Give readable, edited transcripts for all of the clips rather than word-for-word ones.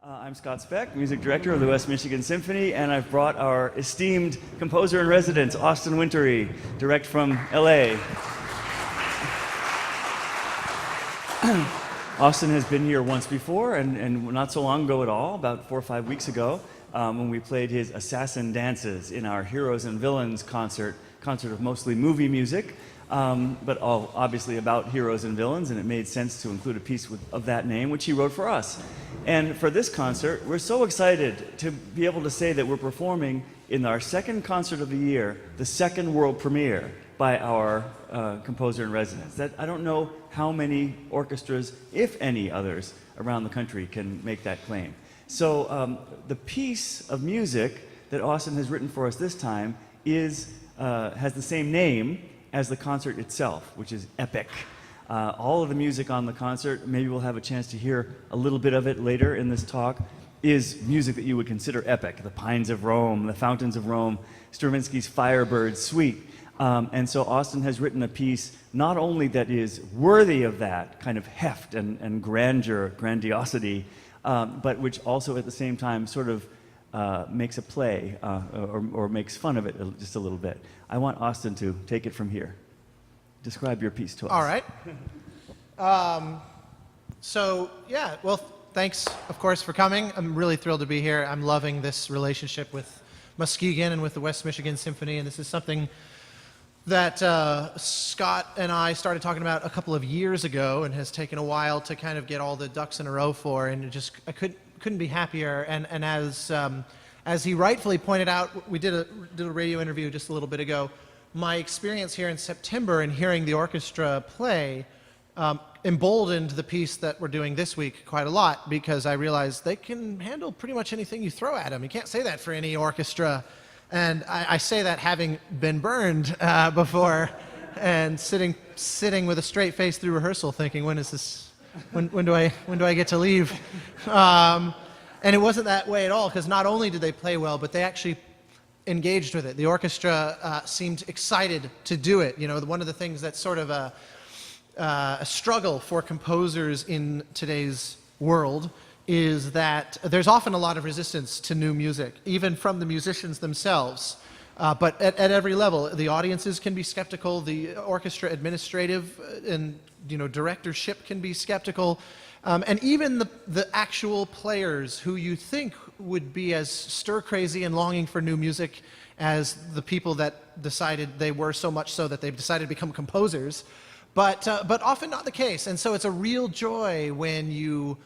I'm Scott Speck, music director of the West Michigan Symphony, and I've brought our esteemed composer in residence, Austin Wintory, direct from LA. Austin has been here once before, and not so long ago at all, about 4 or 5 weeks ago, when we played his Assassin Dances in our Heroes and Villains concert of mostly movie music, but all obviously about heroes and villains, and it made sense to include a piece of that name, which he wrote for us. And for this concert, we're so excited to be able to say that we're performing in our second concert of the year, the second world premiere by our composer in residence. That I don't know how many orchestras, if any others, around the country can make that claim. So the piece of music that Austin has written for us this time has the same name as the concert itself, which is epic. All of the music on the concert, maybe we'll have a chance to hear a little bit of it later in this talk, is music that you would consider epic. The Pines of Rome, the Fountains of Rome, Stravinsky's Firebird Suite. And so Austin has written a piece not only that is worthy of that kind of heft and grandeur, grandiosity, but which also at the same time sort of makes a play or makes fun of it just a little bit. I want Austin to take it from here. Describe your piece to us. All right. So, yeah, well, thanks, of course, for coming. I'm really thrilled to be here. I'm loving this relationship with Muskegon and with the West Michigan Symphony, and this is something that Scott and I started talking about a couple of years ago and has taken a while to kind of get all the ducks in a row for, and I couldn't be happier. And as he rightfully pointed out, we did a radio interview just a little bit ago. My experience here in September and hearing the orchestra play emboldened the piece that we're doing this week quite a lot, because I realized they can handle pretty much anything you throw at them. You can't say that for any orchestra. And I say that having been burned before and sitting with a straight face through rehearsal thinking, when do I get to leave? And it wasn't that way at all, because not only did they play well, but they actually engaged with it. The orchestra seemed excited to do it. You know, one of the things that's sort of a struggle for composers in today's world is that there's often a lot of resistance to new music, even from the musicians themselves. But at every level, the audiences can be skeptical, the orchestra administrative and directorship can be skeptical, and even the actual players who you think would be as stir-crazy and longing for new music as the people that decided they were, so much so that they've decided to become composers, but often not the case. And so it's a real joy when you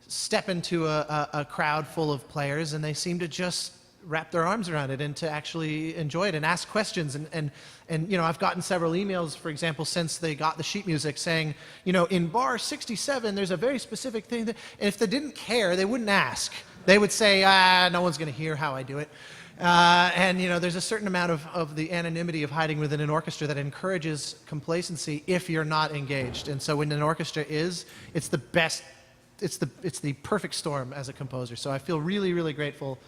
step into a crowd full of players and they seem to just wrap their arms around it and to actually enjoy it and ask questions. And I've gotten several emails, for example, since they got the sheet music saying, in bar 67, there's a very specific thing that, and if they didn't care, they wouldn't ask. They would say, no one's going to hear how I do it. There's a certain amount of the anonymity of hiding within an orchestra that encourages complacency if you're not engaged. And so when an orchestra is, it's the best, it's the perfect storm as a composer. So I feel really, really grateful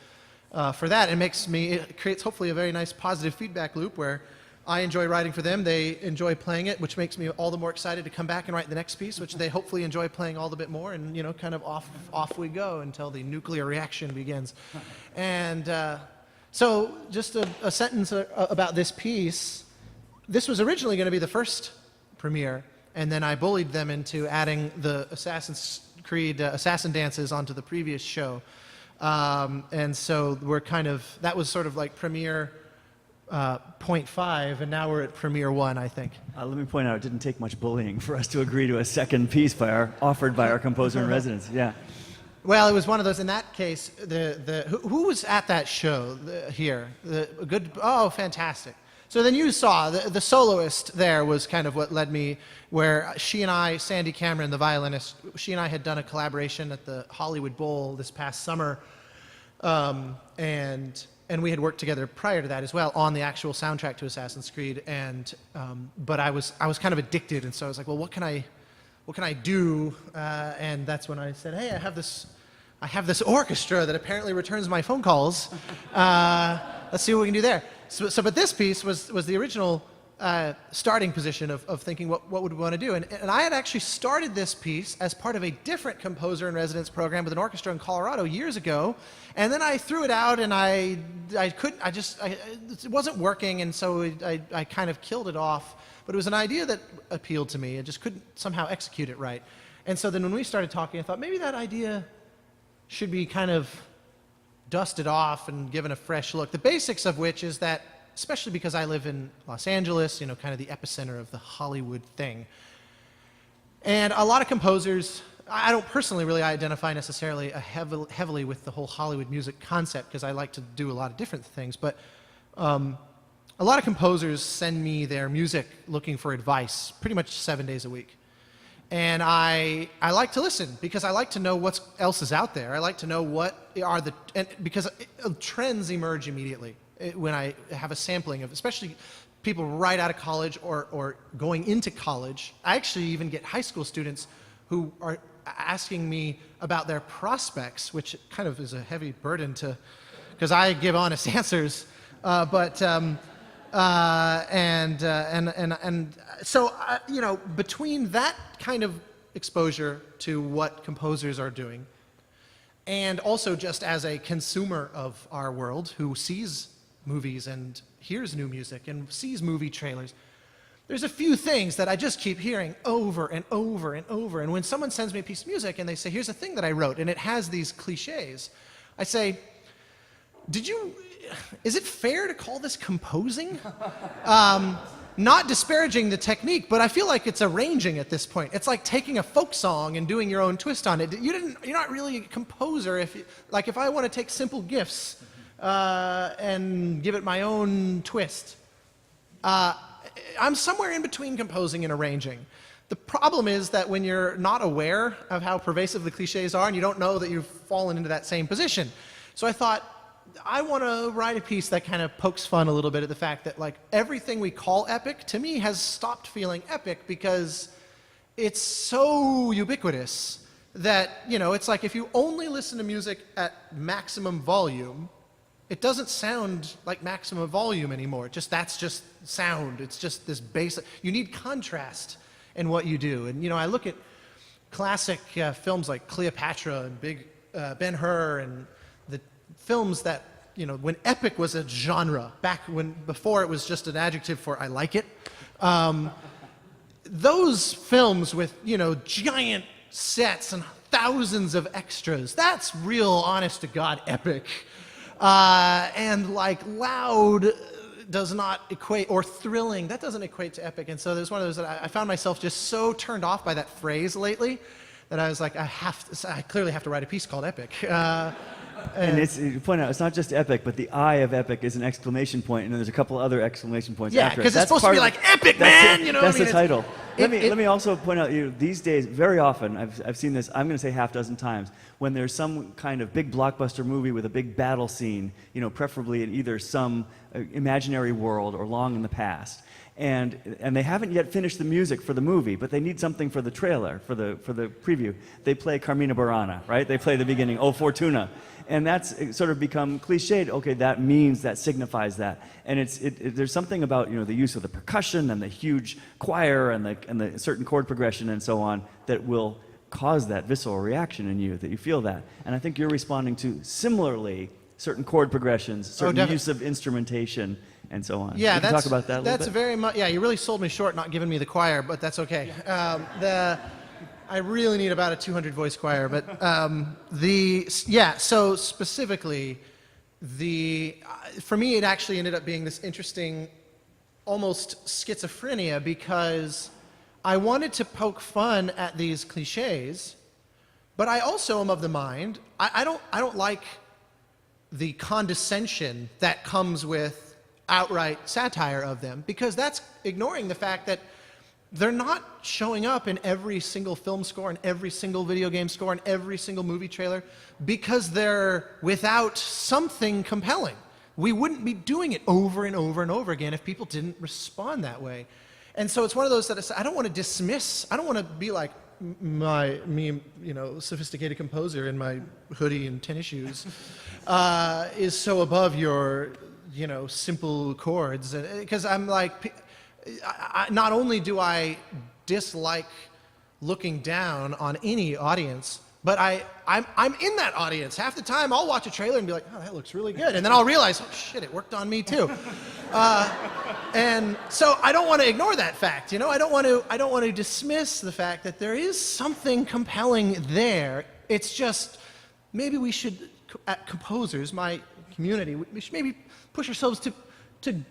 for that. It creates hopefully a very nice positive feedback loop where I enjoy writing for them, they enjoy playing it, which makes me all the more excited to come back and write the next piece, which they hopefully enjoy playing all the bit more, and kind of off we go until the nuclear reaction begins. And so just a sentence about this piece. This was originally going to be the first premiere, and then I bullied them into adding the Assassin's Creed Assassin Dances onto the previous show. And so that was sort of like premiere 0.5, and now we're at premiere 1, I think. Let me point out, it didn't take much bullying for us to agree to a second piece offered by our composer in residence. Yeah. Well, it was one of those. In that case, who was at that show here? Oh, fantastic. So then you saw the soloist there was kind of what led me, where she and I, Sandy Cameron, the violinist, she and I had done a collaboration at the Hollywood Bowl this past summer, and we had worked together prior to that as well on the actual soundtrack to Assassin's Creed. But I was kind of addicted, and so I was like, well, what can I do? And that's when I said, hey, I have this orchestra that apparently returns my phone calls. Let's see what we can do there. But this piece was the original starting position of thinking what would we want to do. And I had actually started this piece as part of a different composer in residence program with an orchestra in Colorado years ago. And then I threw it out and it wasn't working. And so I kind of killed it off. But it was an idea that appealed to me. I just couldn't somehow execute it right. And so then when we started talking, I thought maybe that idea should be kind of dusted off and given a fresh look. The basics of which is that, especially because I live in Los Angeles, kind of the epicenter of the Hollywood thing. And a lot of composers, I don't personally really identify necessarily heavily with the whole Hollywood music concept because I like to do a lot of different things, but a lot of composers send me their music looking for advice pretty much 7 days a week. And I like to listen because I like to know what else is out there. I like to know because trends emerge immediately when I have a sampling of, especially people right out of college or going into college. I actually even get high school students who are asking me about their prospects, which kind of is a heavy burden because I give honest answers. So between that kind of exposure to what composers are doing, and also just as a consumer of our world who sees movies and hears new music and sees movie trailers, there's a few things that I just keep hearing over and over and over. And when someone sends me a piece of music and they say, here's a thing that I wrote, and it has these cliches, I say, is it fair to call this composing? Not disparaging the technique, but I feel like it's arranging at this point. It's like taking a folk song and doing your own twist on it. You're not really a composer if I want to take simple gifts and give it my own twist. I'm somewhere in between composing and arranging. The problem is that when you're not aware of how pervasive the cliches are and you don't know that you've fallen into that same position. So I thought, I want to write a piece that kind of pokes fun a little bit at the fact that everything we call epic to me has stopped feeling epic because it's so ubiquitous that, it's like if you only listen to music at maximum volume, it doesn't sound like maximum volume anymore. That's just sound. It's just this basic. You need contrast in what you do. And, I look at classic films like Cleopatra and Big Ben-Hur and the films that, when epic was a genre, before it was just an adjective for I like it. Those films with, giant sets and thousands of extras, that's real honest to God epic. And loud does not equate, or thrilling, that doesn't equate to epic. And so there's one of those that I found myself just so turned off by that phrase lately that I was like, I clearly have to write a piece called epic. And you point out, it's not just epic, but the I of epic is an exclamation point, and then there's a couple other exclamation points after it. Yeah, because it's supposed to be like epic, man! That's the title. Let me also point out, these days, very often, I've seen this, I'm going to say half dozen times, when there's some kind of big blockbuster movie with a big battle scene, preferably in either some imaginary world or long in the past. And they haven't yet finished the music for the movie, but they need something for the trailer, for the preview. They play Carmina Burana, right? They play the beginning, O Fortuna. And that's sort of become cliched. Okay, that signifies that. And there's something about the use of the percussion and the huge choir and the certain chord progression and so on that will cause that visceral reaction in you, that you feel that. And I think you're responding to similarly certain chord progressions, certain use of instrumentation, and so on. Yeah, talk about that a little that's bit? very much. Yeah, you really sold me short not giving me the choir, but that's okay. I really need about a 200 voice choir, but so specifically, for me it actually ended up being this interesting, almost schizophrenia, because I wanted to poke fun at these cliches, but I also am of the mind, I don't like the condescension that comes with outright satire of them, because that's ignoring the fact that they're not showing up in every single film score and every single video game score and every single movie trailer because they're without something compelling. We wouldn't be doing it over and over and over again if people didn't respond that way. And so it's one of those that I don't want to dismiss. I don't want to be like sophisticated composer in my hoodie and tennis shoes is so above your, simple chords. Because I'm like, not only do I dislike looking down on any audience, but I'm in that audience. Half the time I'll watch a trailer and be like, oh, that looks really good. And then I'll realize, oh shit, it worked on me too. And so I don't want to ignore that fact. I don't want to dismiss the fact that there is something compelling there. It's just, maybe we should, at composers, my community, we should maybe push ourselves to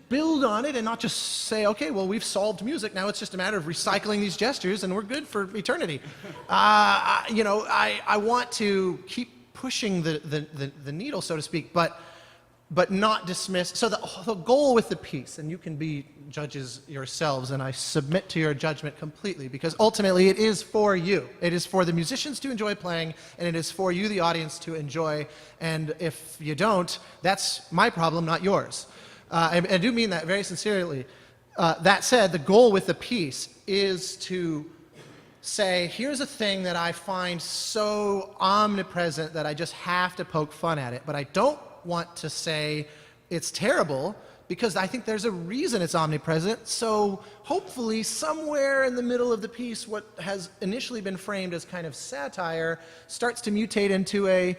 build on it and not just say, okay, well, we've solved music. Now it's just a matter of recycling these gestures and we're good for eternity. I want to keep pushing the needle, so to speak, but not dismiss. So the goal with the piece, and you can be judges yourselves, and I submit to your judgment completely, because ultimately it is for you. It is for the musicians to enjoy playing, and it is for you, the audience, to enjoy. And if you don't, that's my problem, not yours. I do mean that very sincerely. That said, the goal with the piece is to say, here's a thing that I find so omnipresent that I just have to poke fun at it. But I don't want to say it's terrible, because I think there's a reason it's omnipresent. So hopefully somewhere in the middle of the piece, what has initially been framed as kind of satire starts to mutate into a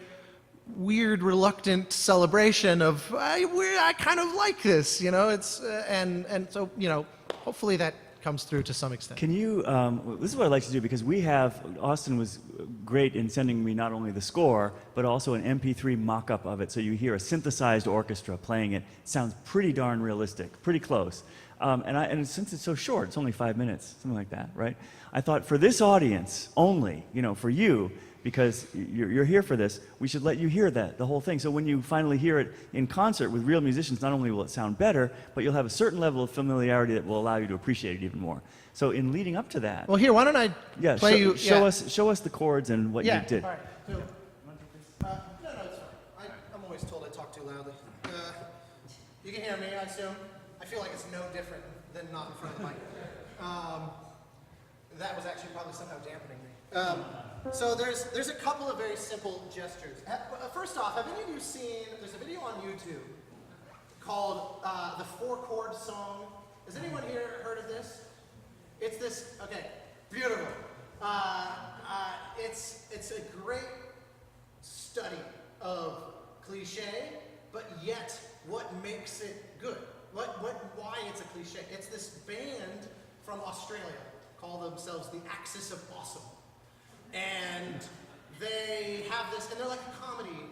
weird, reluctant celebration of, I kind of like this, and so, hopefully that comes through to some extent. Can you, this is what I'd like to do, because Austin was great in sending me not only the score, but also an MP3 mock-up of it, so you hear a synthesized orchestra playing it. It sounds pretty darn realistic, pretty close. And since it's so short, it's only 5 minutes, something like that, right? I thought for this audience only, for you, because you're here for this, we should let you hear the whole thing. So when you finally hear it in concert with real musicians, not only will it sound better, but you'll have a certain level of familiarity that will allow you to appreciate it even more. So in leading up to that... Well, here, why don't I play you... Show us the chords and what you did. All right. So, no, it's fine. I'm always told I talk too loudly. You can hear me, I assume? I feel like it's no different than not in front of the mic. That was actually probably somehow dampening me. So there's a couple of very simple gestures. First off, have any of you seen, there's a video on YouTube called the 4-chord song. Has anyone here heard of this? It's this, okay, beautiful. It's a great study of cliche, but yet what makes it good. Why it's a cliche. It's this band from Australia, call themselves the Axis of Awesome. And they have this, and they're like a comedy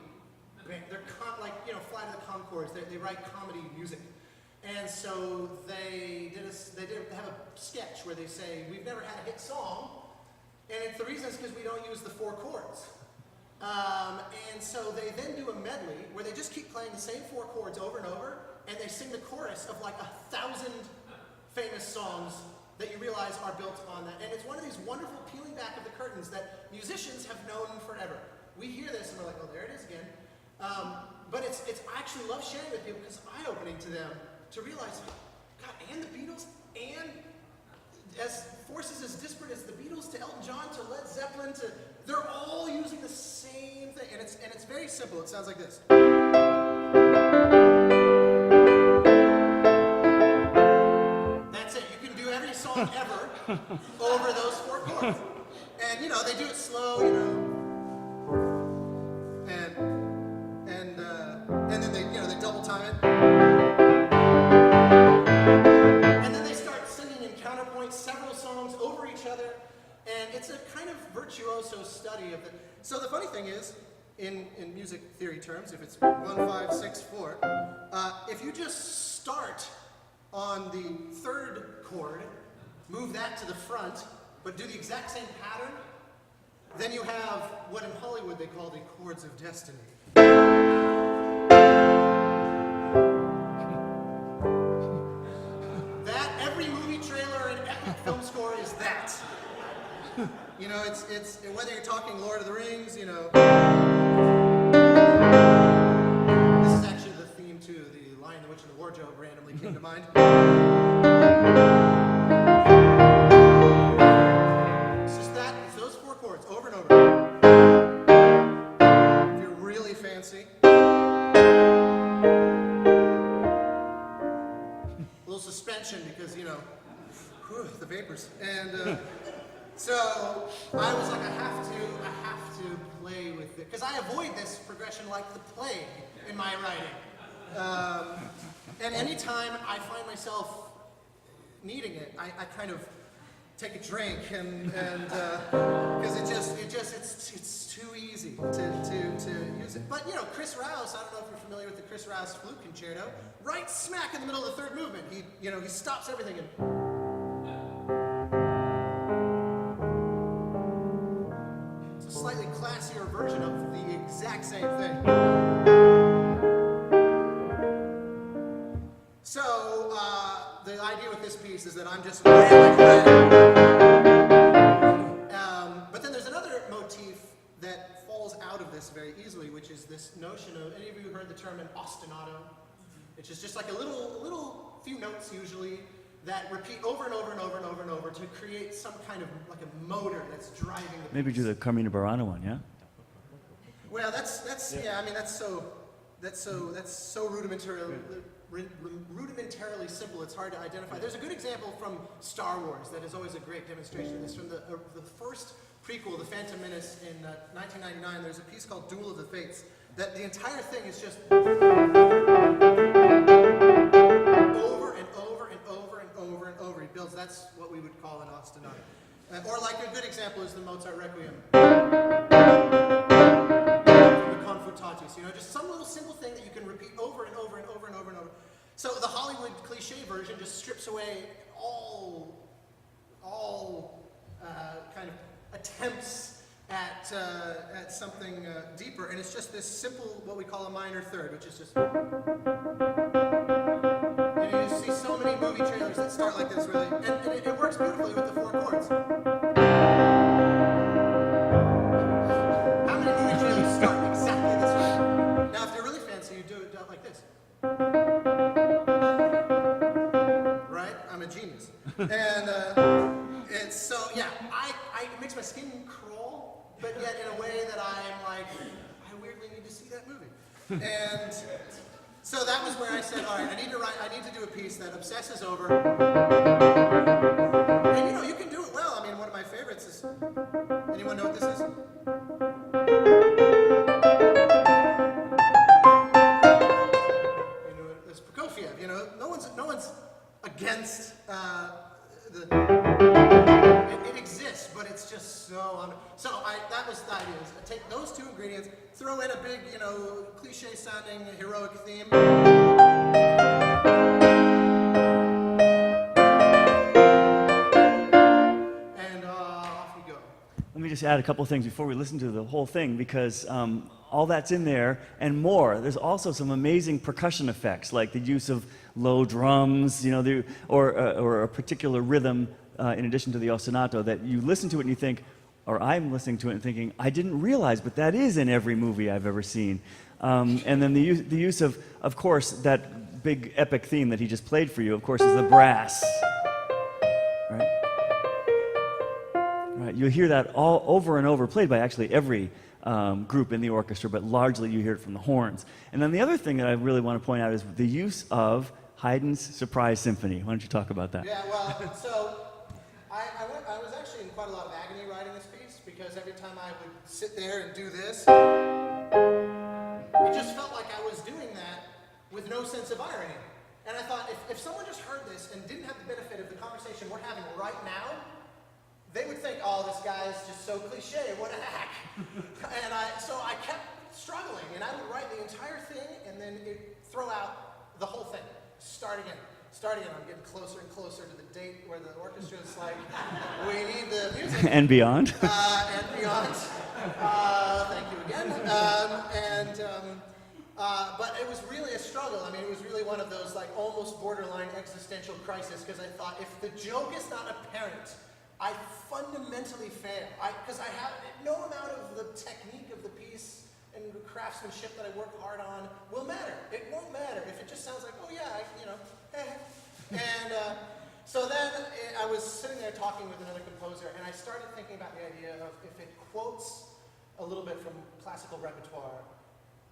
band. They're like, Flight of the Conchords. They write comedy music. And so they have a sketch where they say, we've never had a hit song, and the reason is because we don't use the 4 chords. And so they then do a medley where they just keep playing the same 4 chords over and over, and they sing the chorus of like 1,000 famous songs that you realize are built on that. And it's one of these wonderful peeling back of the curtains that musicians have known forever. We hear this and we're like, oh, there it is again. But I actually love sharing with people because it's eye-opening to them to realize, God, and the Beatles, and as forces as disparate as the Beatles to Elton John to Led Zeppelin to, they're all using the same thing. And it's very simple. It sounds like this. Ever over those 4 chords. And they do it slow, and then they double time it. And then they start singing in counterpoint several songs over each other, and it's a kind of virtuoso study of it. So the funny thing is, in music theory terms, if it's 1, 5, 6, 4, if you just start on the 3rd chord, move that to the front, but do the exact same pattern, then you have what in Hollywood they call the chords of destiny. That, every movie trailer and epic film score is that. It's whether you're talking Lord of the Rings, This is actually the theme to The Lion, the Witch, and the Wardrobe randomly came to mind. Suspension, because with the vapors. And so I was like, I have to play with it. Because I avoid this progression like the plague in my writing. And anytime I find myself needing it, I kind of take a drink and because it's too easy to use it. But Chris Rouse, I don't know if you're familiar with the Chris Rouse flute concerto. Right smack in the middle of the third movement, he stops everything and it's a slightly classier version of the exact same thing. So the idea with this piece is that I'm just wailing away. But then there's another motif that falls out of this very easily, which is this notion of, any of you heard the term an ostinato? Which is just like a little few notes usually that repeat over and over and over and over and over to create some kind of like a motor that's driving the piece. Maybe do the Carmina Burana one, yeah? Well, I mean that's so rudimentarily simple, it's hard to identify. There's a good example from Star Wars that is always a great demonstration of this. From the first prequel, The Phantom Menace in 1999, there's a piece called Duel of the Fates, that the entire thing is just over and over and over and over and over. He builds, that's what we would call an ostinato. Or like a good example is the Mozart Requiem. Confutatis, just some little simple thing that you can repeat over and over and over and over and over. So the Hollywood cliche version just strips away all kind of attempts at something deeper, and it's just this simple, what we call a minor third, which is just. You see so many movie trailers that start like this, really, and it works beautifully with the four chords. How many movie trailers start exactly this way? Now, if you're really fancy, you do it like this. Right? I'm a genius. And it's so, yeah, it makes my skin crawl, but yet in a way that I'm like, I weirdly need to see that movie. And so that was where I said, all right, I need to do a piece that obsesses over. And you can do it well. I mean, one of my favorites is, anyone know what this is? It's Prokofiev. No one's against it exists, but it's just so. So that was the idea. Is I take those two ingredients, throw in a big, cliche-sounding heroic theme. And off we go. Let me just add a couple of things before we listen to the whole thing, because all that's in there and more. There's also some amazing percussion effects, like the use of low drums, or a particular rhythm in addition to the ostinato that you listen to it and you think, or I'm listening to it and thinking, I didn't realize, but that is in every movie I've ever seen. And then the use of course, that big epic theme that he just played for you, of course, is the brass. Right? You'll hear that all over and over, played by actually every group in the orchestra, but largely you hear it from the horns. And then the other thing that I really want to point out is the use of Haydn's Surprise Symphony. Why don't you talk about that? Yeah, well, so I was actually in quite a lot of agony writing this piece, because every time I would sit there and do this, it just felt like I was doing that with no sense of irony. And I thought, if someone just heard this and didn't have the benefit of the conversation we're having right now, they would think, oh, this guy's just so cliche, what a hack. And so I kept struggling, and I would write the entire thing and then throw out the whole thing. Start again. I'm getting closer and closer to the date where the orchestra is like, we need the music. And beyond. And beyond. Thank you again. But it was really a struggle. I mean, it was really one of those like almost borderline existential crisis, because I thought, if the joke is not apparent, I fundamentally fail. Because I have no amount of the technique of the piece and the craftsmanship that I work hard on will matter. It won't matter if it just sounds like, oh yeah, And so then I was sitting there talking with another composer, and I started thinking about the idea of, if it quotes a little bit from classical repertoire,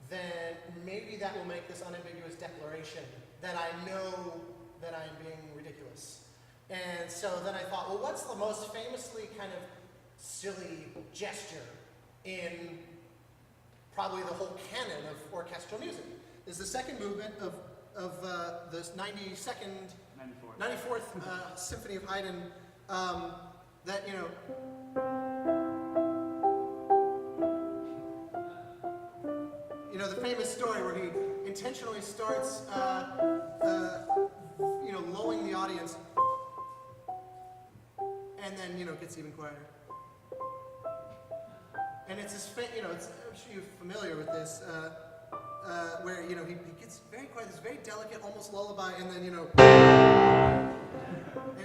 then maybe that will make this unambiguous declaration that I know that I am being ridiculous. And so then I thought, well, what's the most famously kind of silly gesture in probably the whole canon of orchestral music? Is the second movement of the 94th Symphony of Haydn, that, you know, the famous story where he intentionally starts, lulling the audience, and then, gets even quieter. And it's this, I'm sure you're familiar with this, where, he gets very quiet, this very delicate, almost lullaby, and then, and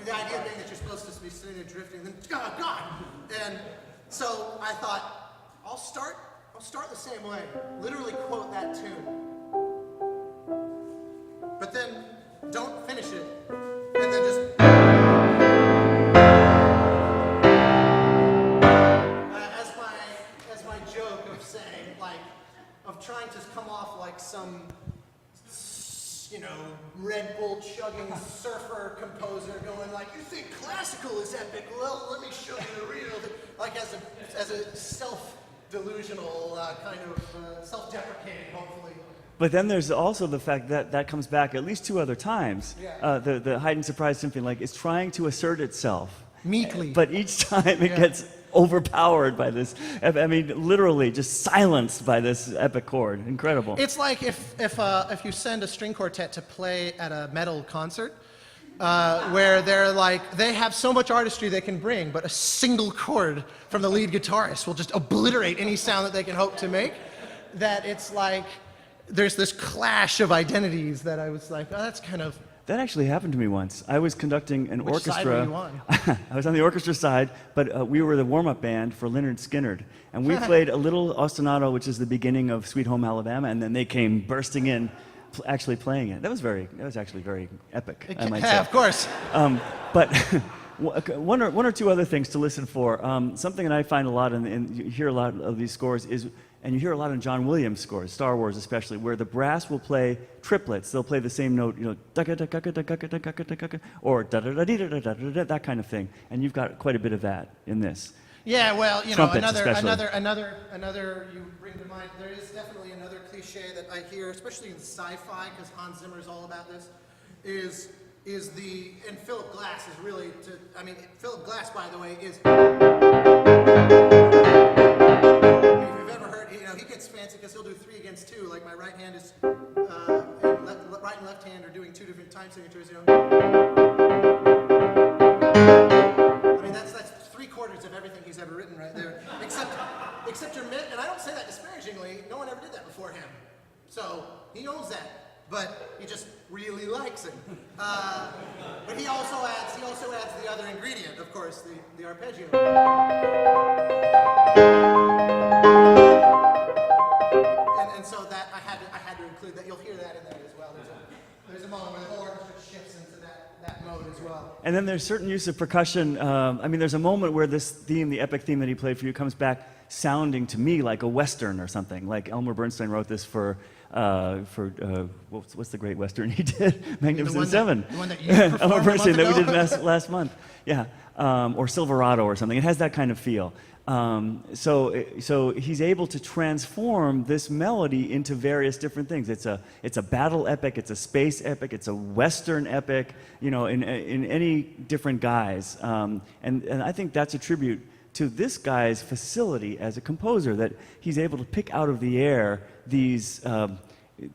the idea being that you're supposed to be sitting there drifting, and then, God! And so I thought, I'll start the same way, literally quote that tune, but then don't finish it, and then just as my joke of saying, like, of trying to come off like some, Red Bull chugging surfer composer going like, you think classical is epic? Well, let me show you the real, like as a self-delusional kind of self-deprecating, hopefully. But then there's also the fact that comes back at least 2 other times. Yeah. The Haydn Surprise Symphony, like, is trying to assert itself. Meekly. But each time it gets overpowered by this, I mean, literally just silenced by this epic chord. Incredible. It's like if you send a string quartet to play at a metal concert, where they have so much artistry they can bring, but a single chord from the lead guitarist will just obliterate any sound that they can hope to make, that it's like there's this clash of identities that I was like, oh, that's kind of... That actually happened to me once. I was conducting an Which orchestra. side were you on? I was on the orchestra side, but we were the warm-up band for Lynyrd Skynyrd, and we played a little ostinato, which is the beginning of Sweet Home Alabama, and then they came bursting in, actually playing it. That was actually very epic, I might say. Yeah, of course. But one or two other things to listen for. Something that I find a lot, and you hear a lot of these scores, is, and you hear a lot in John Williams scores, Star Wars especially, where the brass will play triplets. They'll play the same note, or that kind of thing. And you've got quite a bit of that in this. Yeah, well, Trumpets another you bring to mind. There is definitely another cliche that I hear, especially in sci-fi, because Hans Zimmer is all about this. Is the, and Philip Glass is really Philip Glass, by the way, is. If you've ever heard, he gets fancy because he'll do 3 against 2. Like my right hand is, right and left hand are doing 2 different time signatures. That's 3/4 of everything he's ever written right there. Except your and I don't say that disparagingly. No one ever did that before him, so he owns that. But he just really likes it. But he also adds the other ingredient, of course, the arpeggio. And so that I had to include that. You'll hear that in there as well. There's a moment where the whole orchestra shifts into that mode as well. And then there's certain use of percussion. There's a moment where this theme, the epic theme that he played for you, comes back sounding to me like a Western or something. Like Elmer Bernstein wrote this for what's the great Western he did? Magnificent Seven. The one that you performed Elmer Bernstein that we did ago? last month. Yeah, or Silverado or something. It has that kind of feel. So he's able to transform this melody into various different things. It's a battle epic, it's a space epic, it's a Western epic. In any different guise. And I think that's a tribute to this guy's facility as a composer, that he's able to pick out of the air these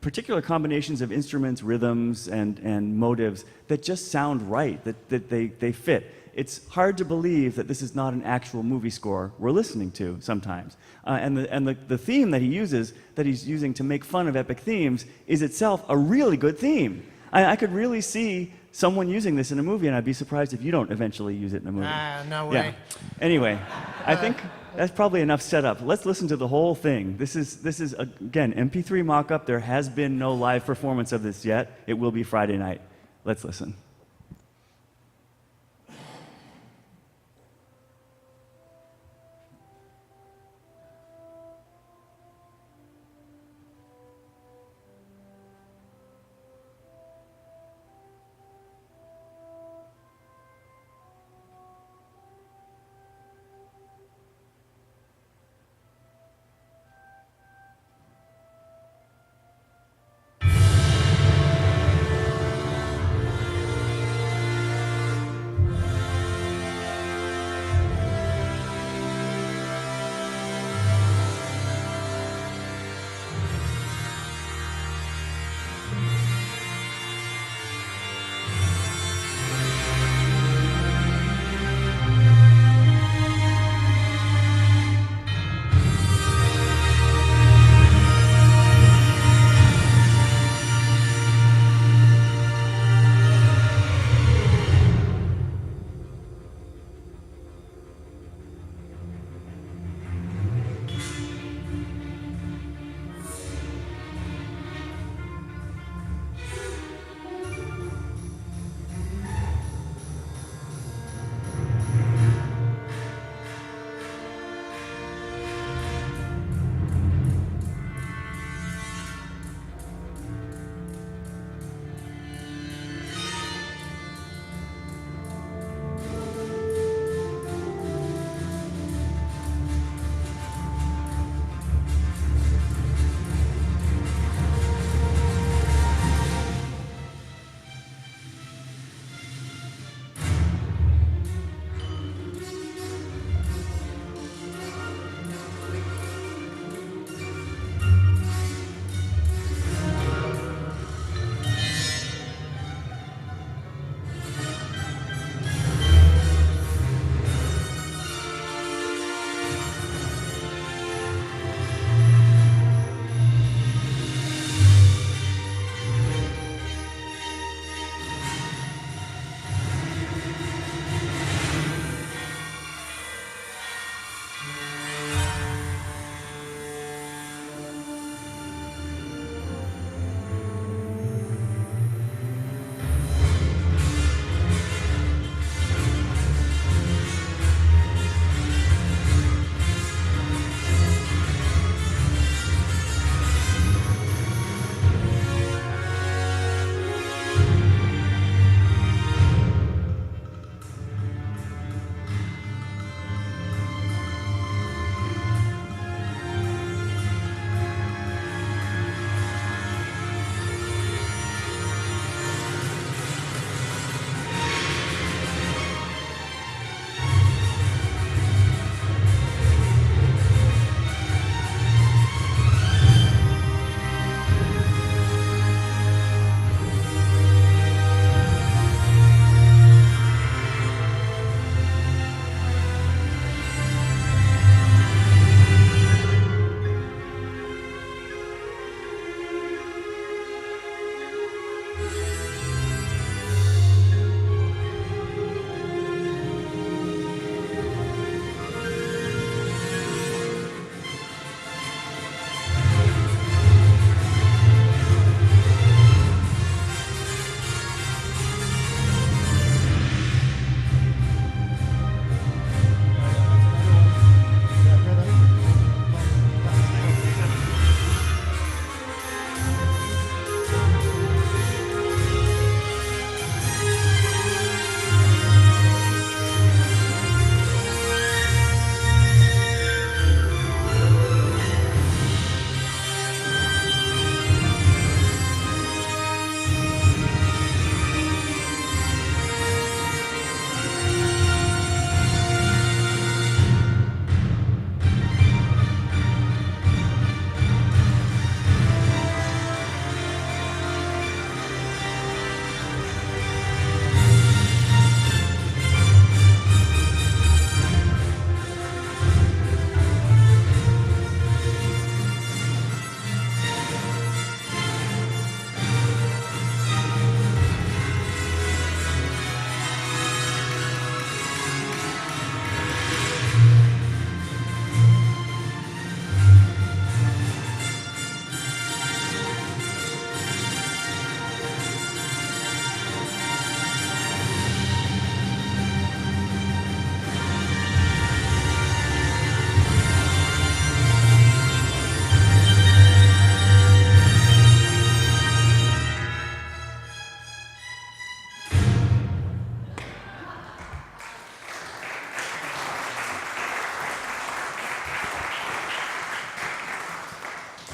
particular combinations of instruments, rhythms, and motives that just sound right, that they fit. It's hard to believe that this is not an actual movie score we're listening to sometimes. And the theme that he's using to make fun of epic themes, is itself a really good theme. I could really see someone using this in a movie, and I'd be surprised if you don't eventually use it in a movie. No way. Yeah. Anyway, I think that's probably enough setup. Let's listen to the whole thing. This is again, MP3 mock-up. There has been no live performance of this yet. It will be Friday night. Let's listen.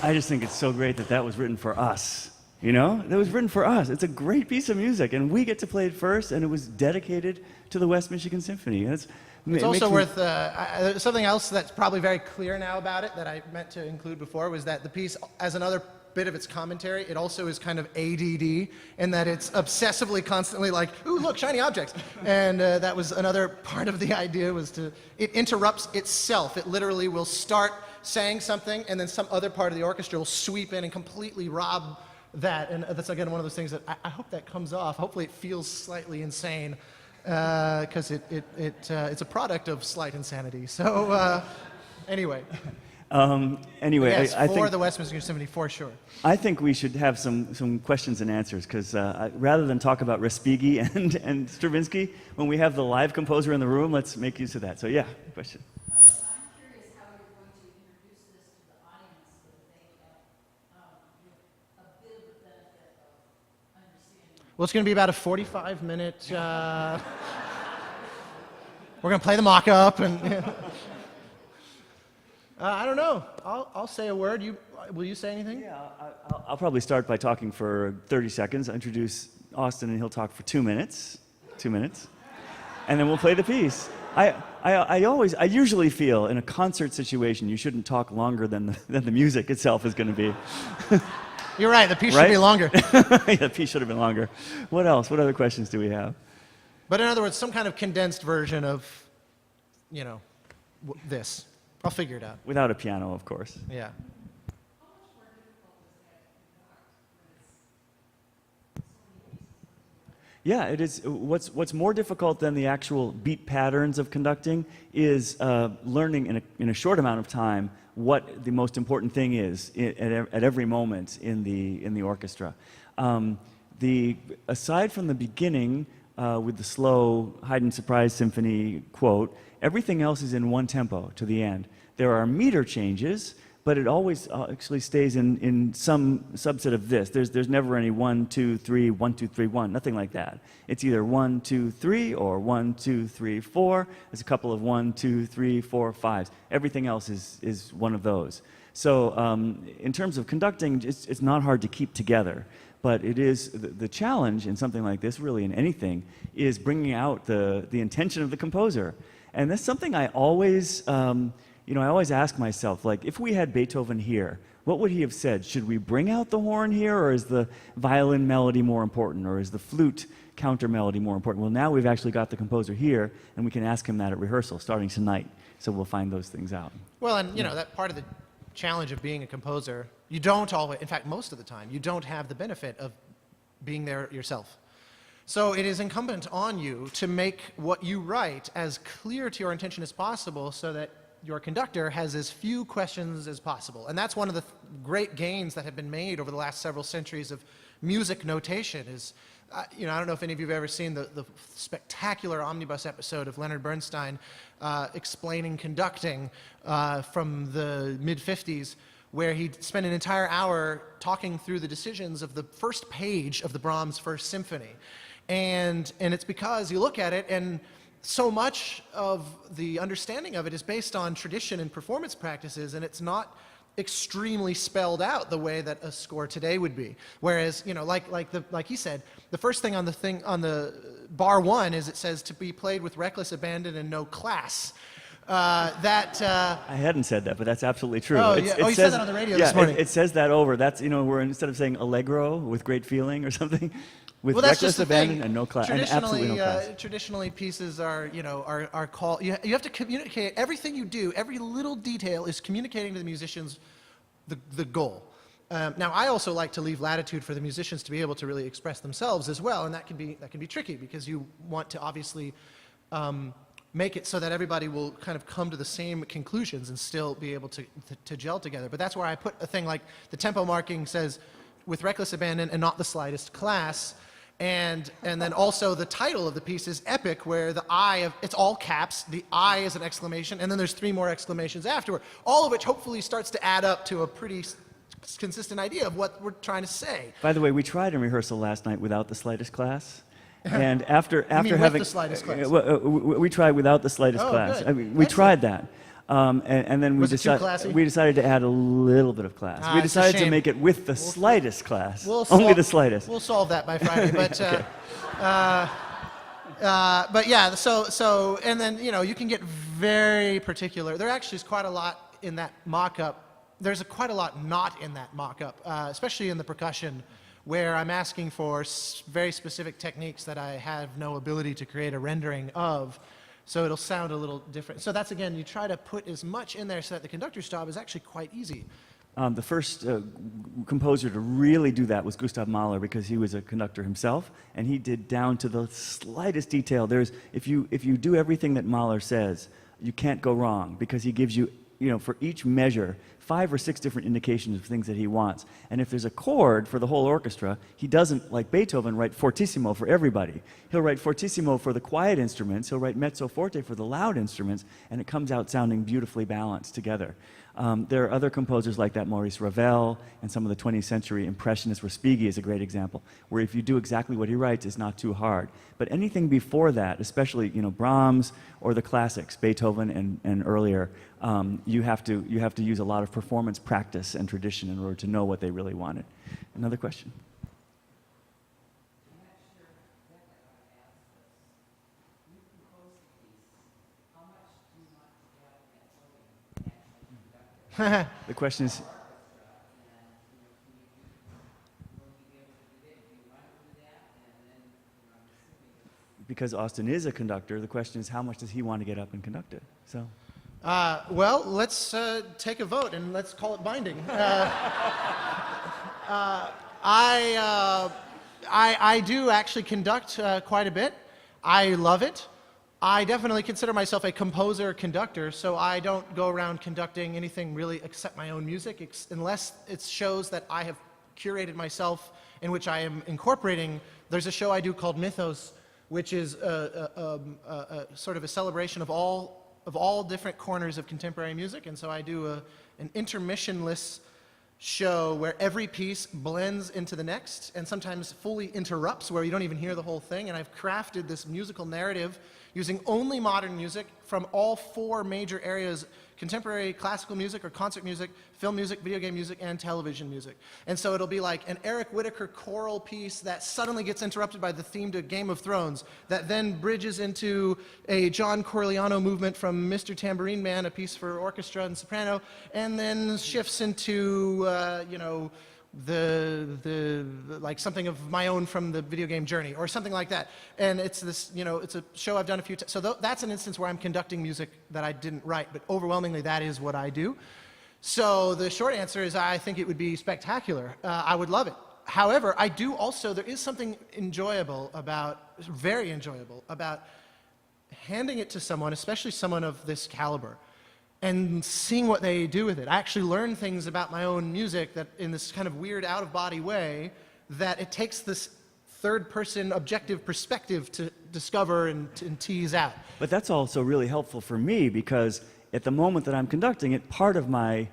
I just think it's so great that that was written for us. You know, that was written for us. It's a great piece of music, and we get to play it first, and it was dedicated to the West Michigan Symphony. And it's also worth, something else that's probably very clear now about it that I meant to include before was that the piece, as another bit of its commentary, it also is kind of ADD in that it's obsessively constantly like, ooh, look, shiny objects. And that was another part of the idea was it interrupts itself. It literally will start saying something, and then some other part of the orchestra will sweep in and completely rob that. And that's, again, one of those things that I hope that comes off. Hopefully it feels slightly insane, because it's a product of slight insanity. So anyway. Anyway, yes, I for think the West Michigan Symphony, for sure. I think we should have some questions and answers, because rather than talk about Respighi and Stravinsky, when we have the live composer in the room, let's make use of that. So yeah, question. I'm curious how you're going to introduce this to the audience so that they have a bit of the benefit of understanding. Well, it's going to be about a 45-minute. We're going to play the mock-up, and I don't know. I'll say a word. Will you say anything? Yeah, I'll probably start by talking for 30 seconds. I'll introduce Austin, and he'll talk for 2 minutes. 2 minutes. And then we'll play the piece. I usually feel in a concert situation you shouldn't talk longer than the music itself is going to be. You're right. The piece Right? should be longer. Yeah, the piece should have been longer. What else? What other questions do we have? But in other words, some kind of condensed version of, this. I'll figure it out. Without a piano, of course. Yeah. Yeah, it is. What's more difficult than the actual beat patterns of conducting is learning in a short amount of time what the most important thing is at every moment in the orchestra. Aside from the beginning with the slow hide and surprise symphony quote, everything else is in one tempo to the end. There are meter changes, but it always actually stays in some subset of this. There's never any 1, 2, 3, 1, 2, 3, 1, nothing like that. It's either 1, 2, 3 or 1, 2, 3, 4. There's a couple of 1, 2, 3, 4, 5s. Everything else is one of those. So in terms of conducting, it's not hard to keep together. But it is the challenge in something like this, really in anything, is bringing out the intention of the composer. And that's something I always I always ask myself, like, if we had Beethoven here, what would he have said? Should we bring out the horn here, or is the violin melody more important, or is the flute counter melody more important? Well, now we've actually got the composer here, and we can ask him that at rehearsal starting tonight. So we'll find those things out. Well, and that part of the challenge of being a composer, you don't always, in fact, most of the time, you don't have the benefit of being there yourself. So it is incumbent on you to make what you write as clear to your intention as possible so that your conductor has as few questions as possible. And that's one of the great gains that have been made over the last several centuries of music notation is, I don't know if any of you have ever seen the spectacular omnibus episode of Leonard Bernstein explaining conducting from the mid-50s, where he spent an entire hour talking through the decisions of the first page of the Brahms First Symphony. And it's because you look at it, and so much of the understanding of it is based on tradition and performance practices, and it's not extremely spelled out the way that a score today would be. Whereas, like he said, the first thing on the bar 1 is it says to be played with reckless abandon and no class. I hadn't said that, but that's absolutely true. Oh, yeah. You said that on the radio this morning. It says that over. That's, where instead of saying allegro with great feeling or something, with that's reckless just the abandon thing. and no class, and absolutely no class. Traditionally, pieces are called. You have to communicate everything you do. Every little detail is communicating to the musicians the goal. Now, I also like to leave latitude for the musicians to be able to really express themselves as well, and that can be tricky because you want to obviously make it so that everybody will kind of come to the same conclusions and still be able to gel together. But that's where I put a thing like the tempo marking says with reckless abandon and not the slightest class. And then also the title of the piece is Epic, where the it's all caps, the I is an exclamation, and then there's 3 more exclamations afterward, all of which hopefully starts to add up to a pretty consistent idea of what we're trying to say. By the way, we tried in rehearsal last night without the slightest class. And after You mean having with the slightest class? we tried without the slightest class. Good. I mean, we tried that. And then we decided to add a little bit of class. We decided to make it with the slightest class, only the slightest. We'll solve that by Friday. But Okay. but yeah, so and then you can get very particular. There actually is quite a lot in that mock-up. There's quite a lot not in that mock-up, especially in the percussion, where I'm asking for very specific techniques that I have no ability to create a rendering of. So it'll sound a little different. So that's, again, you try to put as much in there so that the conductor's job is actually quite easy. The first composer to really do that was Gustav Mahler, because he was a conductor himself, and he did down to the slightest detail. If you do everything that Mahler says, you can't go wrong, because he gives you, for each measure, 5 or 6 different indications of things that he wants. And if there's a chord for the whole orchestra, he doesn't, like Beethoven, write fortissimo for everybody. He'll write fortissimo for the quiet instruments, he'll write mezzo forte for the loud instruments, and it comes out sounding beautifully balanced together. There are other composers like that, Maurice Ravel, and some of the 20th century Impressionists. Respighi is a great example, where if you do exactly what he writes, it's not too hard. But anything before that, especially Brahms or the classics, Beethoven and earlier, you have to use a lot of performance practice and tradition in order to know what they really wanted. Another question? The question is, because Austin is a conductor, the question is how much does he want to get up and conduct it? So. Well, let's take a vote and let's call it binding. I do actually conduct quite a bit. I love it. I definitely consider myself a composer-conductor, so I don't go around conducting anything really except my own music, unless it shows that I have curated myself in which I am incorporating. There's a show I do called Mythos, which is a sort of a celebration of all different corners of contemporary music, and so I do an intermissionless show where every piece blends into the next and sometimes fully interrupts where you don't even hear the whole thing. And I've crafted this musical narrative using only modern music from all 4 major areas: contemporary classical music or concert music, film music, video game music, and television music. And so it'll be like an Eric Whitacre choral piece that suddenly gets interrupted by the theme to Game of Thrones, that then bridges into a John Corigliano movement from Mr. Tambourine Man, a piece for orchestra and soprano, and then shifts into, like something of my own from the video game Journey or something like that. And it's this, it's a show I've done a few times. So that's an instance where I'm conducting music that I didn't write, but overwhelmingly that is what I do. So the short answer is I think it would be spectacular. I would love it. However, I do also, there is something very enjoyable about handing it to someone, especially someone of this caliber, and seeing what they do with it. I actually learn things about my own music that in this kind of weird out-of-body way that it takes this third-person objective perspective to discover and tease out. But that's also really helpful for me because at the moment that I'm conducting it, part of my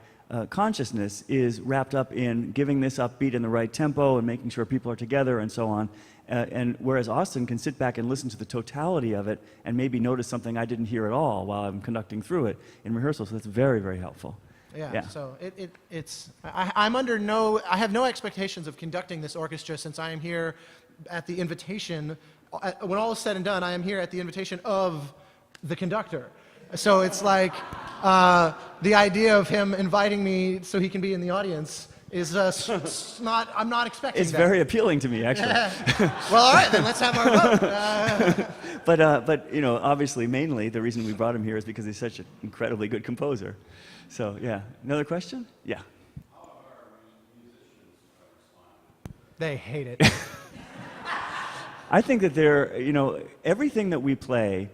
consciousness is wrapped up in giving this upbeat in the right tempo and making sure people are together and so on. And whereas Austin can sit back and listen to the totality of it and maybe notice something I didn't hear at all while I'm conducting through it in rehearsal. So that's very, very helpful. Yeah. So I have no expectations of conducting this orchestra since I am here at the invitation. When all is said and done, I am here at the invitation of the conductor. So it's like the idea of him inviting me so he can be in the audience is I'm not expecting It's that. very appealing to me, actually. Well, all right, then let's have our vote. But obviously, mainly, the reason we brought him here is because he's such an incredibly good composer. So, yeah. Another question? Yeah. They hate it. I think that everything that we play,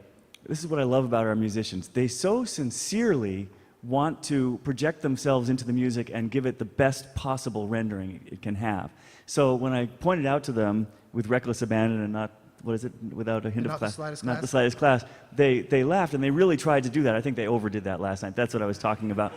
this is what I love about our musicians. They so sincerely want to project themselves into the music and give it the best possible rendering it can have. So when I pointed out to them with reckless abandon and not, without a hint of class, not the slightest class, they laughed and they really tried to do that. I think they overdid that last night. That's what I was talking about.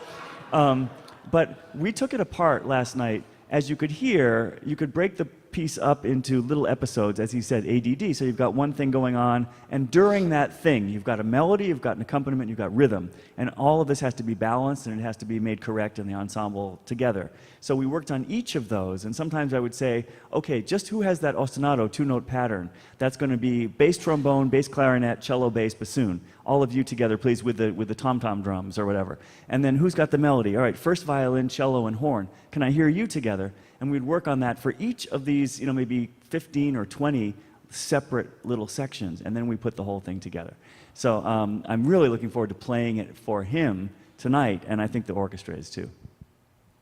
But we took it apart last night. As you could hear, you could break the piece up into little episodes, as he said, ADD. So you've got one thing going on, and during that thing, you've got a melody, you've got an accompaniment, you've got rhythm. And all of this has to be balanced, and it has to be made correct in the ensemble together. So we worked on each of those, and sometimes I would say, okay, just who has that ostinato 2-note pattern? That's going to be bass trombone, bass clarinet, cello, bass, bassoon. All of you together, please, with the tom-tom drums or whatever. And then who's got the melody? All right, first violin, cello, and horn. Can I hear you together? And we'd work on that for each of these, maybe 15 or 20 separate little sections, and then we put the whole thing together. So I'm really looking forward to playing it for him tonight, and I think the orchestra is too.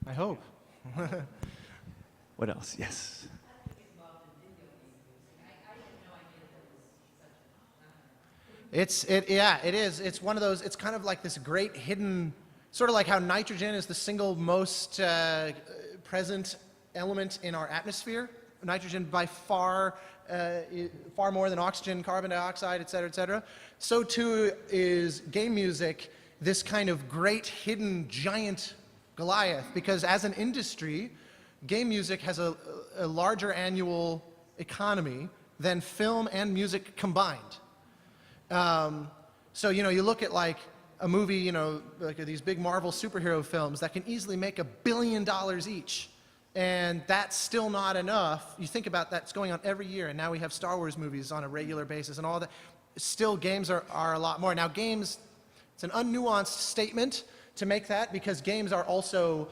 I hope. What else? Yes. It is. It's one of those, it's kind of like this great hidden, sort of like how nitrogen is the single most present element in our atmosphere. Nitrogen by far more than oxygen, carbon dioxide, et cetera, so too is game music, this kind of great hidden giant Goliath, because as an industry, game music has a larger annual economy than film and music combined. So, you look at like a movie, like these big Marvel superhero films that can easily make $1 billion each. And that's still not enough. You think about that's going on every year, and now we have Star Wars movies on a regular basis and all that. Still, games are a lot more. Now, games, it's an unnuanced statement to make that, because games are also,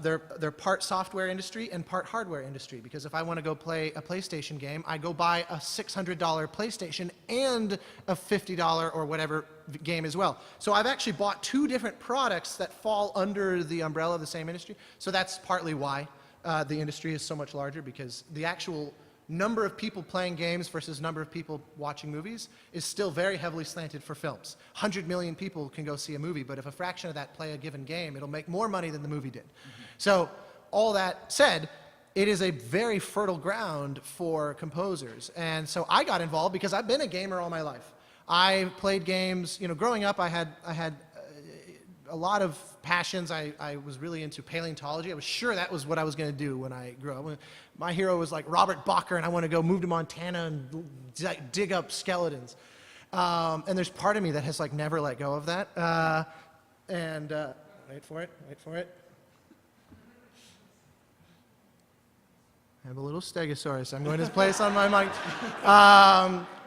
they're part software industry and part hardware industry. Because if I want to go play a PlayStation game, I go buy a $600 PlayStation and a $50 or whatever game as well. So I've actually bought 2 different products that fall under the umbrella of the same industry. So that's partly why the industry is so much larger, because the actual number of people playing games versus number of people watching movies is still very heavily slanted for films. 100 million people can go see a movie, but if a fraction of that play a given game, it'll make more money than the movie did. So all that said, it is a very fertile ground for composers. And so I got involved because I've been a gamer all my life. I played games, growing up I had a lot of passions. I was really into paleontology. I was sure that was what I was going to do when I grew up. My hero was like Robert Bacher, and I want to go move to Montana and dig up skeletons. And there's part of me that has like never let go of that. Wait for it. I have a little stegosaurus I'm going to place on my mic.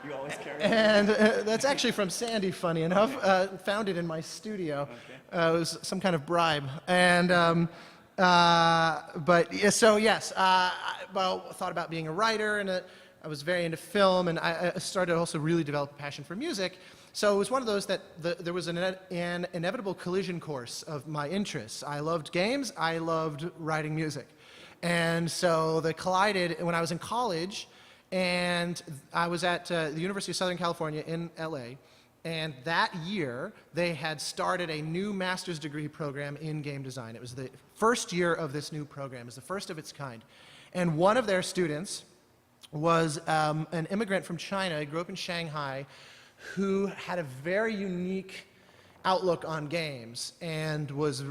You always carry it. And that's actually from Sandy, funny enough. Found it in my studio. Okay. It was some kind of bribe. And, but yeah, so yes, I thought about being a writer, and I was very into film, and I started to also really develop a passion for music. So it was one of those that there was an inevitable collision course of my interests. I loved games, I loved writing music. And so they collided when I was in college, and I was at the University of Southern California in LA, and that year they had started a new master's degree program in game design. It was the first year of this new program. It was the first of its kind. And one of their students was an immigrant from China. He grew up in Shanghai, who had a very unique outlook on games and was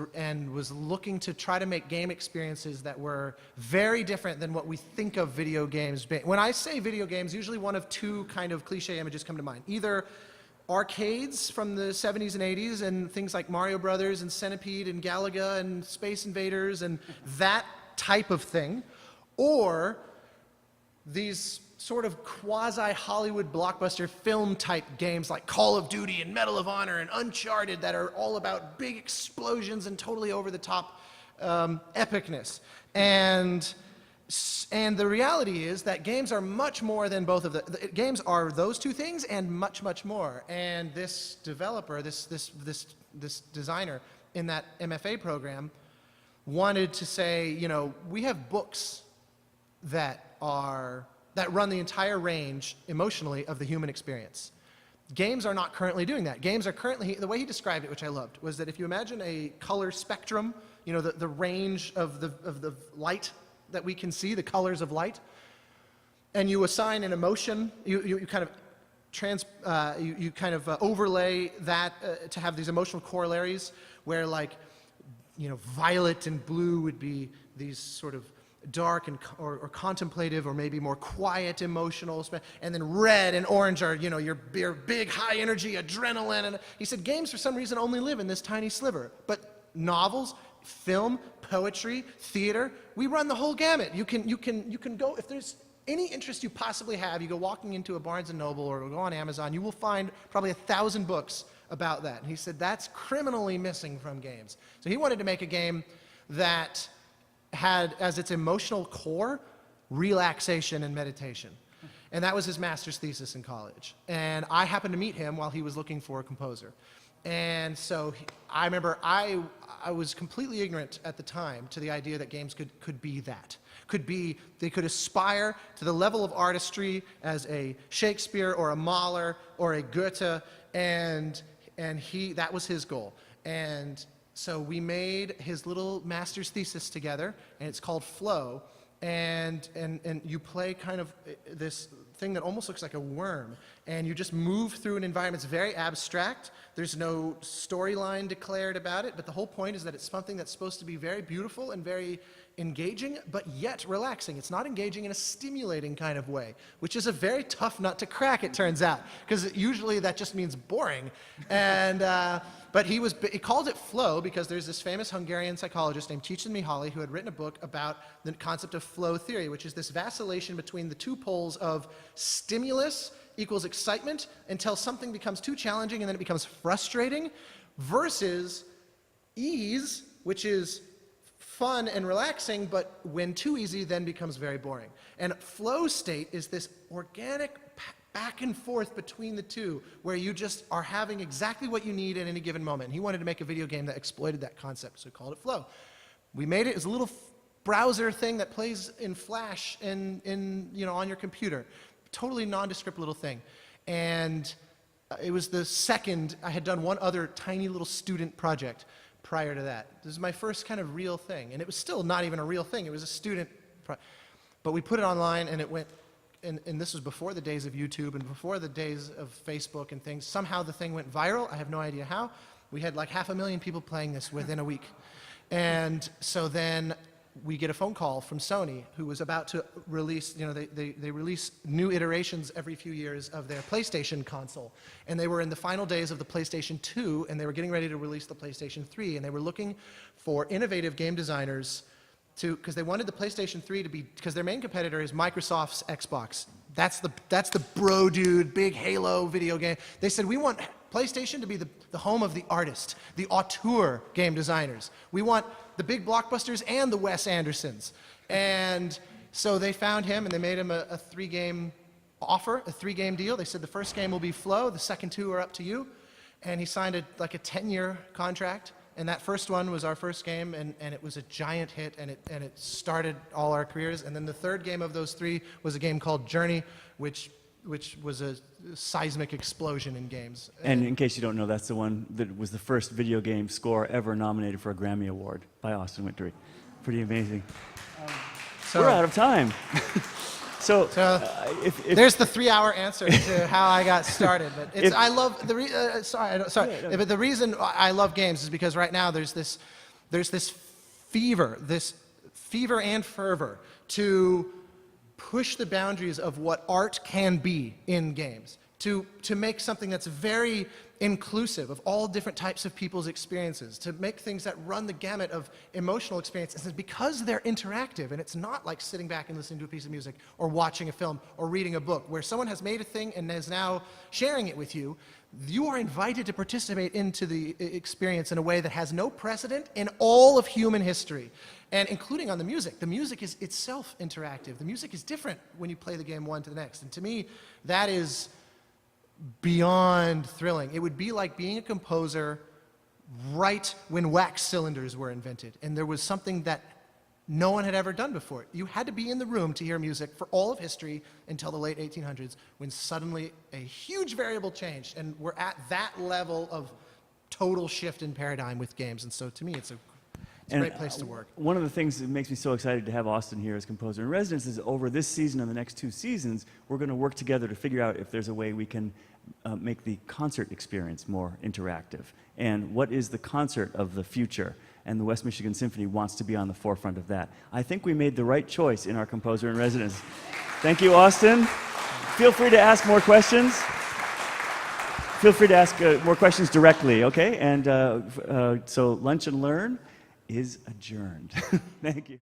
looking to try to make game experiences that were very different than what we think of video games being. When I say video games, usually one of two kind of cliche images come to mind. Either arcades from the 70s and 80s and things like Mario Brothers and Centipede and Galaga and Space Invaders and that type of thing, or these sort of quasi-Hollywood blockbuster film-type games like Call of Duty and Medal of Honor and Uncharted that are all about big explosions and totally over-the-top epicness. And the reality is that games are much more than both of the games are those two things and much, much more. And this developer, this designer in that MFA program wanted to say, we have books that run the entire range emotionally of the human experience. Games are not currently doing that. Games are currently, the way he described it, which I loved, was that if you imagine a color spectrum, the range of the light that we can see, the colors of light, and you assign an emotion, you kind of overlay that to have these emotional corollaries where violet and blue would be these sort of dark or contemplative or maybe more quiet emotional, and then red and orange are your big high energy adrenaline. And he said games for some reason only live in this tiny sliver, but novels, film, poetry, theater, we run the whole gamut. You can go, if there's any interest you possibly have, you go walking into a Barnes & Noble or go on Amazon, you will find probably 1,000 books about that. And he said that's criminally missing from games. So he wanted to make a game that had as its emotional core relaxation and meditation. And that was his master's thesis in college. And I happened to meet him while he was looking for a composer. And so I remember I was completely ignorant at the time to the idea that games could be that. They could aspire to the level of artistry as a Shakespeare or a Mahler or a Goethe, and that was his goal. And so we made his little master's thesis together, and it's called Flow, and you play kind of this thing that almost looks like a worm, and you just move through an environment. It's very abstract. There's no storyline declared about it, but the whole point is that it's something that's supposed to be very beautiful and very engaging, but yet relaxing. It's not engaging in a stimulating kind of way, which is a very tough nut to crack, it turns out, because usually that just means boring. And but he called it flow because there's this famous Hungarian psychologist named Csikszentmihalyi who had written a book about the concept of flow theory, which is this vacillation between the two poles of stimulus equals excitement until something becomes too challenging and then it becomes frustrating, versus ease, which is fun and relaxing, but when too easy then becomes very boring. And flow state is this organic back and forth between the two, where you just are having exactly what you need at any given moment. And he wanted to make a video game that exploited that concept, so he called it Flow. We made it. It was a little browser thing that plays in Flash on your computer. Totally nondescript little thing. And it was the second, I had done one other tiny little student project prior to that. This is my first kind of real thing. And it was still not even a real thing. It was a student but we put it online, and it went, and this was before the days of YouTube and before the days of Facebook and things. Somehow the thing went viral. I have no idea how. We had like 500,000 people playing this within a week. And so then we get a phone call from Sony, who was about to release, they release new iterations every few years of their PlayStation console. And they were in the final days of the PlayStation 2, and they were getting ready to release the PlayStation 3, and they were looking for innovative game designers because they wanted the PlayStation 3 to be, because their main competitor is Microsoft's Xbox. That's the bro dude, big Halo video game. They said, we want PlayStation to be the home of the artist, the auteur game designers. We want the big blockbusters and the Wes Andersons. And so they found him, and they made him a 3-game offer, a 3-game deal. They said the first game will be Flow, the second 2 are up to you. And he signed a 10-year contract. And that first one was our first game, and it was a giant hit, and it started all our careers. And then the third game of those 3 was a game called Journey, which was a seismic explosion in games. And in case you don't know, that's the one that was the first video game score ever nominated for a Grammy Award by Austin Wintory. Pretty amazing. We're out of time. So if there's the 3-hour answer to how I got started. But it's, I love the but the reason I love games is because right now there's this fever and fervor to push the boundaries of what art can be in games, to make something that's very inclusive of all different types of people's experiences, to make things that run the gamut of emotional experiences. And because they're interactive, and it's not like sitting back and listening to a piece of music or watching a film or reading a book, where someone has made a thing and is now sharing it with you, you are invited to participate into the experience in a way that has no precedent in all of human history, and including on the music. The music is itself interactive. The music is different when you play the game one to the next. And to me, that is beyond thrilling. It would be like being a composer right when wax cylinders were invented, and there was something that no one had ever done before. You had to be in the room to hear music for all of history until the late 1800s, when suddenly a huge variable changed, and we're at that level of total shift in paradigm with games. And so to me, it's a great place to work. One of the things that makes me so excited to have Austin here as composer in residence is over this season and the next 2 seasons, we're going to work together to figure out if there's a way we can make the concert experience more interactive. And what is the concert of the future? And the West Michigan Symphony wants to be on the forefront of that. I think we made the right choice in our composer in residence. Thank you, Austin. Feel free to ask more questions. Feel free to ask more questions directly, okay? And so Lunch and Learn is adjourned. Thank you.